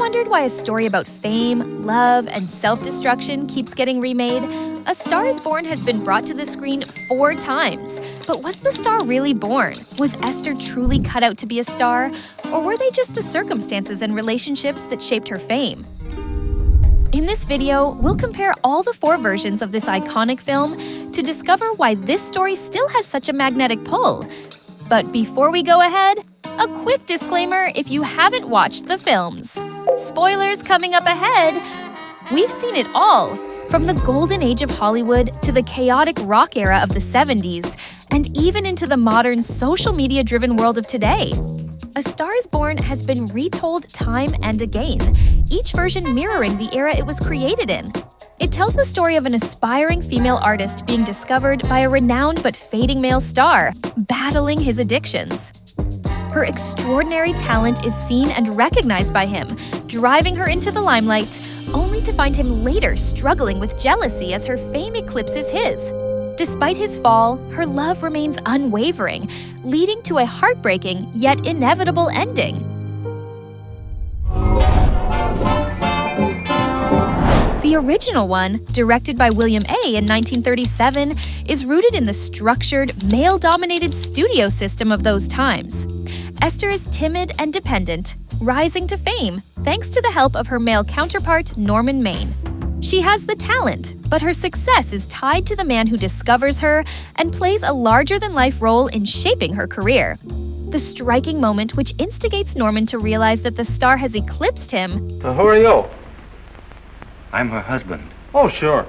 wondered why a story about fame, love, and self-destruction keeps getting remade? A Star is Born has been brought to the screen 4 times. But was the star really born? Was Esther truly cut out to be a star? Or were they just the circumstances and relationships that shaped her fame? In this video, we'll compare all the 4 versions of this iconic film to discover why this story still has such a magnetic pull. But before we go ahead, a quick disclaimer if you haven't watched the films. Spoilers coming up ahead! We've seen it all, from the golden age of Hollywood to the chaotic rock era of the 70s, and even into the modern social media-driven world of today. A Star is Born has been retold time and again, each version mirroring the era it was created in. It tells the story of an aspiring female artist being discovered by a renowned but fading male star, battling his addictions. Her extraordinary talent is seen and recognized by him, driving her into the limelight, only to find him later struggling with jealousy as her fame eclipses his. Despite his fall, her love remains unwavering, leading to a heartbreaking yet inevitable ending. The original one, directed by William A. in 1937, is rooted in the structured, male-dominated studio system of those times. Esther is timid and dependent, rising to fame thanks to the help of her male counterpart, Norman Maine. She has the talent, but her success is tied to the man who discovers her and plays a larger-than-life role in shaping her career. The striking moment which instigates Norman to realize that the star has eclipsed him Who are you? I'm her husband. Oh, sure.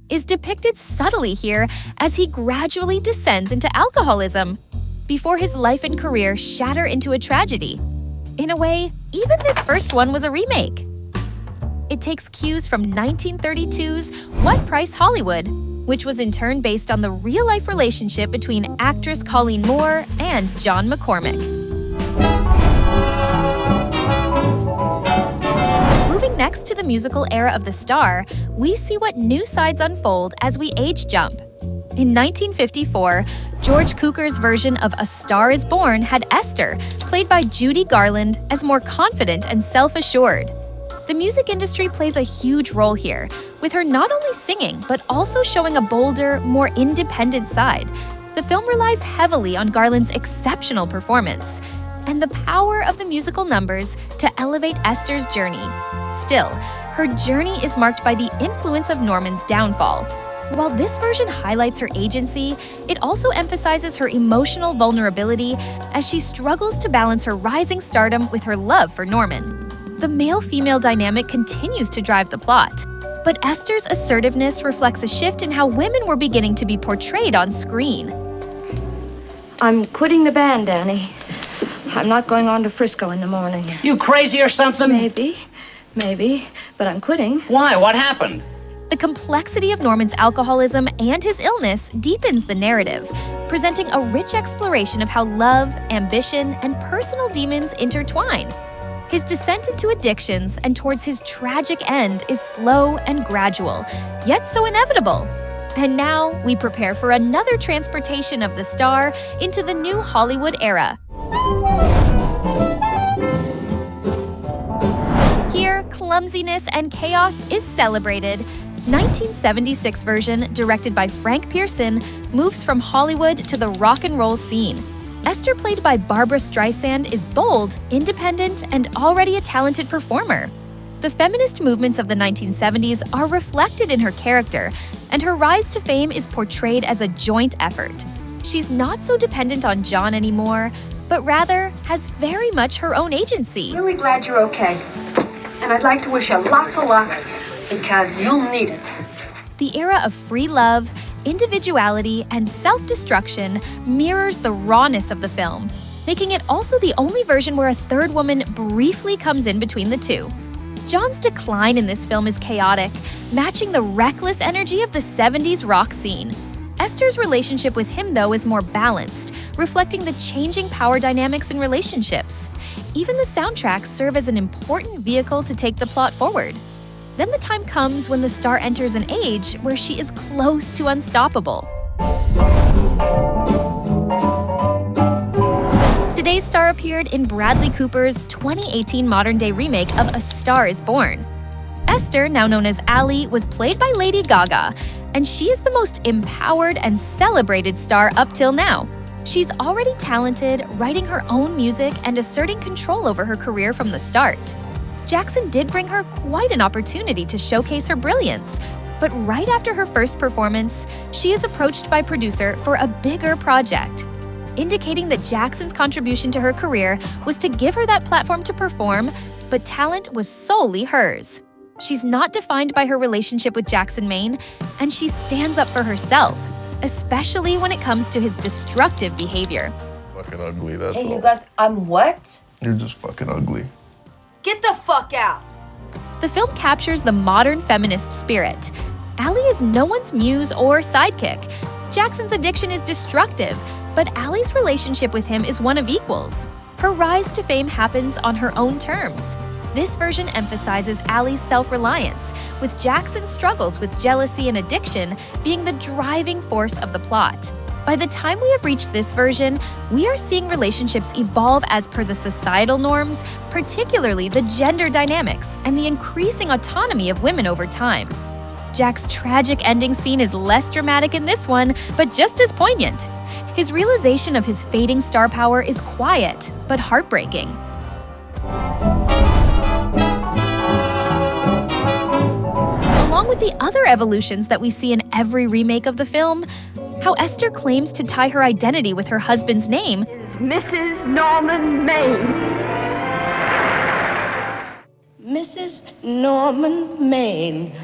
is depicted subtly here as he gradually descends into alcoholism, before his life and career shatter into a tragedy. In a way, even this first one was a remake. It takes cues from 1932's What Price Hollywood, which was in turn based on the real-life relationship between actress Colleen Moore and John McCormick. Moving next to the musical era of The Star, we see what new sides unfold as we age jump. In 1954, George Cukor's version of A Star is Born had Esther, played by Judy Garland, as more confident and self-assured. The music industry plays a huge role here, with her not only singing, but also showing a bolder, more independent side. The film relies heavily on Garland's exceptional performance, and the power of the musical numbers to elevate Esther's journey. Still, her journey is marked by the influence of Norman's downfall. While this version highlights her agency, it also emphasizes her emotional vulnerability as she struggles to balance her rising stardom with her love for Norman. The male-female dynamic continues to drive the plot, but Esther's assertiveness reflects a shift in how women were beginning to be portrayed on screen. I'm quitting the band, Danny. I'm not going on to Frisco in the morning. You crazy or something? Maybe, but I'm quitting. Why? What happened? The complexity of Norman's alcoholism and his illness deepens the narrative, presenting a rich exploration of how love, ambition, and personal demons intertwine. His descent into addictions and towards his tragic end is slow and gradual, yet so inevitable. And now we prepare for another transportation of the star into the new Hollywood era. Here, clumsiness and chaos is celebrated. 1976 version, directed by Frank Pearson, moves from Hollywood to the rock and roll scene. Esther, played by Barbra Streisand, is bold, independent, and already a talented performer. The feminist movements of the 1970s are reflected in her character, and her rise to fame is portrayed as a joint effort. She's not so dependent on John anymore, but rather has very much her own agency. Really glad you're okay. And I'd like to wish you lots of luck, because you'll need it. The era of free love, individuality, and self-destruction mirrors the rawness of the film, making it also the only version where a third woman briefly comes in between the two. John's decline in this film is chaotic, matching the reckless energy of the 70s rock scene. Esther's relationship with him, though, is more balanced, reflecting the changing power dynamics in relationships. Even the soundtracks serve as an important vehicle to take the plot forward. Then the time comes when the star enters an age where she is close to unstoppable. Today's star appeared in Bradley Cooper's 2018 modern-day remake of A Star is Born. Esther, now known as Ally, was played by Lady Gaga, and she is the most empowered and celebrated star up till now. She's already talented, writing her own music and asserting control over her career from the start. Jackson did bring her quite an opportunity to showcase her brilliance, but right after her first performance, she is approached by producer for a bigger project, indicating that Jackson's contribution to her career was to give her that platform to perform, but talent was solely hers. She's not defined by her relationship with Jackson Maine, and she stands up for herself, especially when it comes to his destructive behavior. Fucking ugly, that's Hey, all. you got. I'm what? You're just fucking ugly. Get the fuck out! The film captures the modern feminist spirit. Ally is no one's muse or sidekick. Jackson's addiction is destructive, but Ally's relationship with him is one of equals. Her rise to fame happens on her own terms. This version emphasizes Ally's self-reliance, with Jackson's struggles with jealousy and addiction being the driving force of the plot. By the time we have reached this version, we are seeing relationships evolve as per the societal norms, particularly the gender dynamics and the increasing autonomy of women over time. Jack's tragic ending scene is less dramatic in this one, but just as poignant. His realization of his fading star power is quiet, but heartbreaking. Along with the other evolutions that we see in every remake of the film, how Esther claims to tie her identity with her husband's name, Mrs. Norman Maine. Mrs. Norman Maine.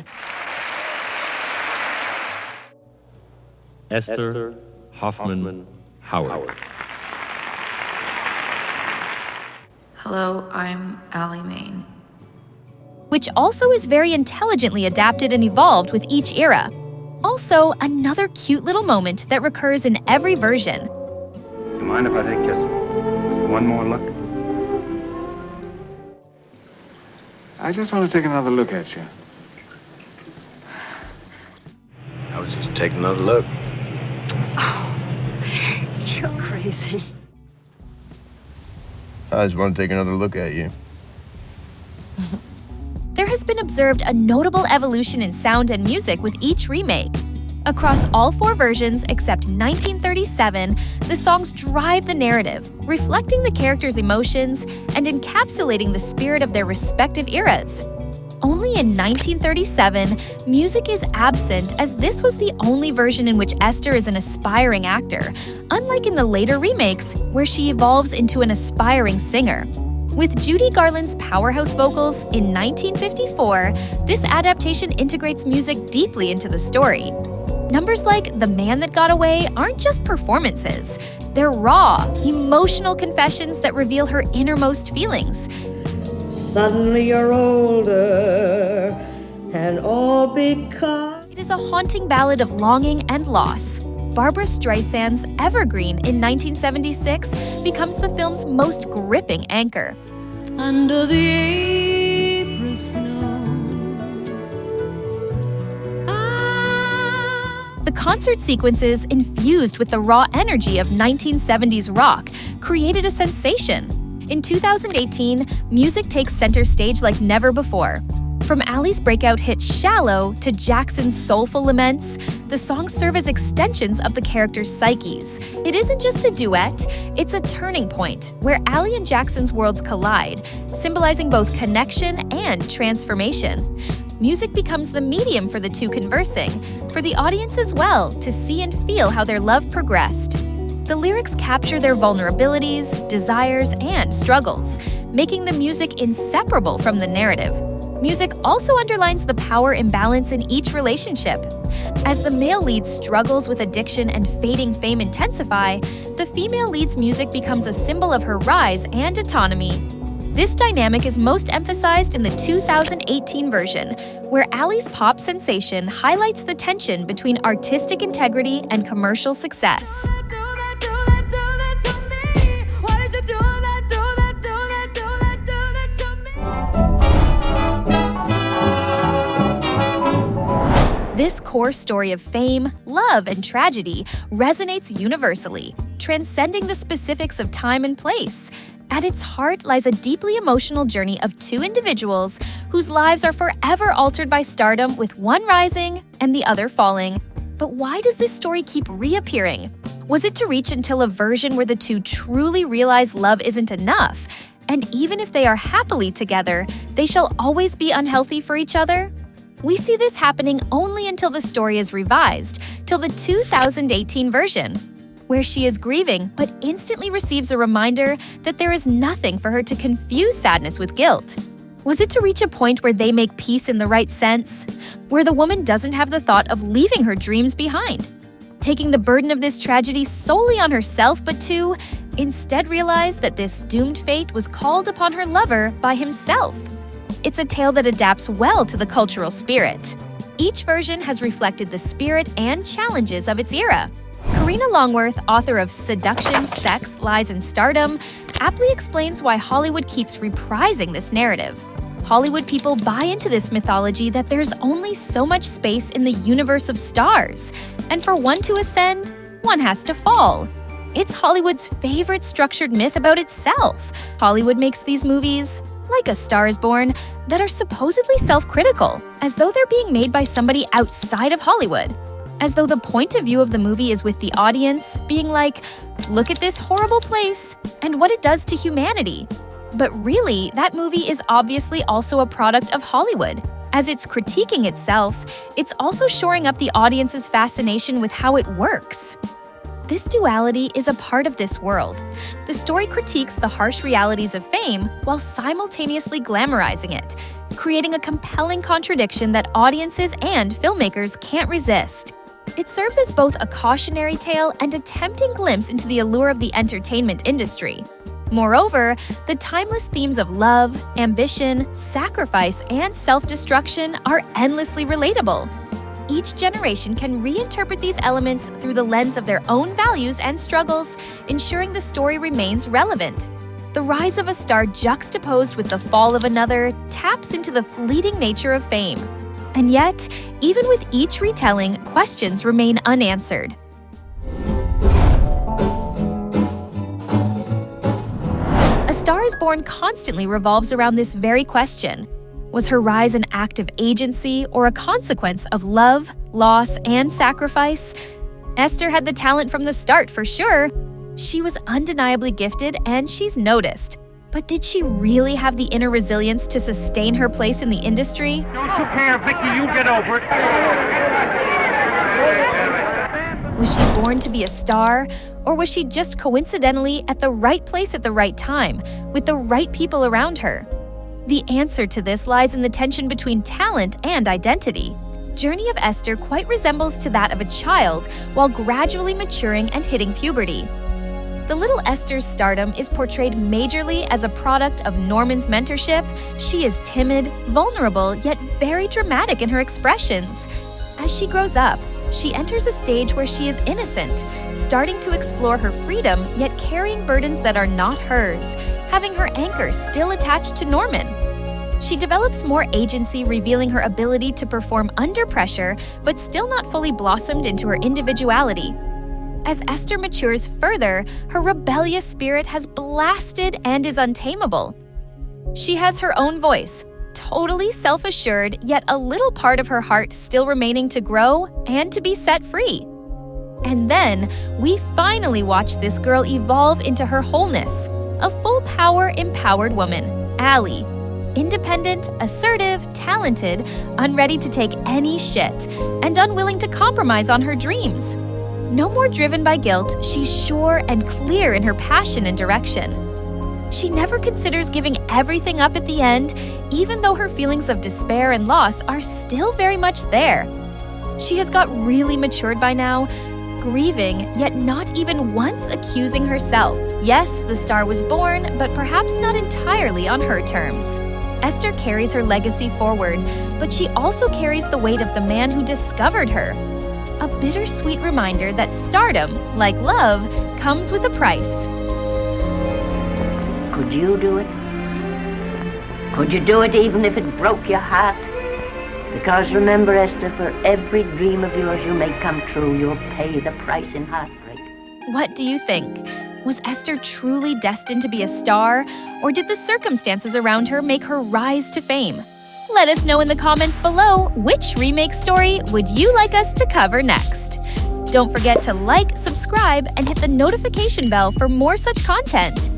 Esther Hoffman Howard. Hello, I'm Ally Maine. which also is very intelligently adapted and evolved with each era. Also, another cute little moment that recurs in every version. Do you mind if I take just one more look? I just want to take another look at you. I was just taking another look. You're crazy. I just want to take another look at you. There has been observed a notable evolution in sound and music with each remake. Across all four versions except 1937, the songs drive the narrative, reflecting the characters' emotions and encapsulating the spirit of their respective eras. Only in 1937, music is absent, as this was the only version in which Esther is an aspiring actor, unlike in the later remakes, where she evolves into an aspiring singer. With Judy Garland's powerhouse vocals in 1954, this adaptation integrates music deeply into the story. Numbers like The Man That Got Away aren't just performances. They're raw, emotional confessions that reveal her innermost feelings. Suddenly you're older, and all because... It is a haunting ballad of longing and loss. Barbra Streisand's Evergreen in 1976 becomes the film's most gripping anchor. Under the April snow. The concert sequences, infused with the raw energy of 1970s rock, created a sensation. In 2018, music takes center stage like never before. From Ally's breakout hit Shallow to Jackson's soulful laments, the songs serve as extensions of the characters' psyches. It isn't just a duet, it's a turning point where Ally and Jackson's worlds collide, symbolizing both connection and transformation. Music becomes the medium for the two conversing, for the audience as well to see and feel how their love progressed. The lyrics capture their vulnerabilities, desires, and struggles, making the music inseparable from the narrative. Music also underlines the power imbalance in each relationship. As the male lead's struggles with addiction and fading fame intensify, the female lead's music becomes a symbol of her rise and autonomy. This dynamic is most emphasized in the 2018 version, where Ally's pop sensation highlights the tension between artistic integrity and commercial success. This core story of fame, love, and tragedy resonates universally, transcending the specifics of time and place. At its heart lies a deeply emotional journey of two individuals whose lives are forever altered by stardom, with one rising and the other falling. But why does this story keep reappearing? Was it to reach until a version where the two truly realize love isn't enough, and even if they are happily together, they shall always be unhealthy for each other? We see this happening only until the story is revised, till the 2018 version, where she is grieving but instantly receives a reminder that there is nothing for her to confuse sadness with guilt. Was it to reach a point where they make peace in the right sense, where the woman doesn't have the thought of leaving her dreams behind, taking the burden of this tragedy solely on herself, but to instead realize that this doomed fate was called upon her lover by himself? It's a tale that adapts well to the cultural spirit. Each version has reflected the spirit and challenges of its era. Karina Longworth, author of Seduction, Sex, Lies, and Stardom, aptly explains why Hollywood keeps reprising this narrative. Hollywood people buy into this mythology that there's only so much space in the universe of stars, and for one to ascend, one has to fall. It's Hollywood's favorite structured myth about itself. Hollywood makes these movies, like A Star is Born, that are supposedly self-critical, as though they're being made by somebody outside of Hollywood. As though the point of view of the movie is with the audience, being like, look at this horrible place and what it does to humanity. But really, that movie is obviously also a product of Hollywood. As it's critiquing itself, it's also shoring up the audience's fascination with how it works. This duality is a part of this world. The story critiques the harsh realities of fame while simultaneously glamorizing it, creating a compelling contradiction that audiences and filmmakers can't resist. It serves as both a cautionary tale and a tempting glimpse into the allure of the entertainment industry. Moreover, the timeless themes of love, ambition, sacrifice, and self-destruction are endlessly relatable. Each generation can reinterpret these elements through the lens of their own values and struggles, ensuring the story remains relevant. The rise of a star juxtaposed with the fall of another taps into the fleeting nature of fame. And yet, even with each retelling, questions remain unanswered. A Star is Born constantly revolves around this very question. Was her rise an act of agency or a consequence of love, loss, and sacrifice? Esther had the talent from the start, for sure. She was undeniably gifted, and she's noticed. But did she really have the inner resilience to sustain her place in the industry? Don't you care, Vicky, you get over it. Was she born to be a star, or was she just coincidentally at the right place at the right time, with the right people around her? The answer to this lies in the tension between talent and identity. Journey of Esther quite resembles to that of a child while gradually maturing and hitting puberty. The little Esther's stardom is portrayed majorly as a product of Norman's mentorship. She is timid, vulnerable, yet very dramatic in her expressions. As she grows up, she enters a stage where she is innocent, starting to explore her freedom, yet carrying burdens that are not hers, having her anchor still attached to Norman. She develops more agency, revealing her ability to perform under pressure, but still not fully blossomed into her individuality. As Esther matures further, her rebellious spirit has blasted and is untamable. She has her own voice, totally self-assured, yet a little part of her heart still remaining to grow and to be set free. And then, we finally watch this girl evolve into her wholeness, a full-power, empowered woman, Allie. Independent, assertive, talented, unready to take any shit, and unwilling to compromise on her dreams. No more driven by guilt, she's sure and clear in her passion and direction. She never considers giving everything up at the end, even though her feelings of despair and loss are still very much there. She has got really matured by now, grieving, yet not even once accusing herself. Yes, the star was born, but perhaps not entirely on her terms. Esther carries her legacy forward, but she also carries the weight of the man who discovered her. A bittersweet reminder that stardom, like love, comes with a price. Could you do it? Could you do it even if it broke your heart? Because remember, Esther, for every dream of yours you make come true, you'll pay the price in heartbreak. What do you think? Was Esther truly destined to be a star, or did the circumstances around her make her rise to fame? Let us know in the comments below which remake story would you like us to cover next. Don't forget to like, subscribe, and hit the notification bell for more such content.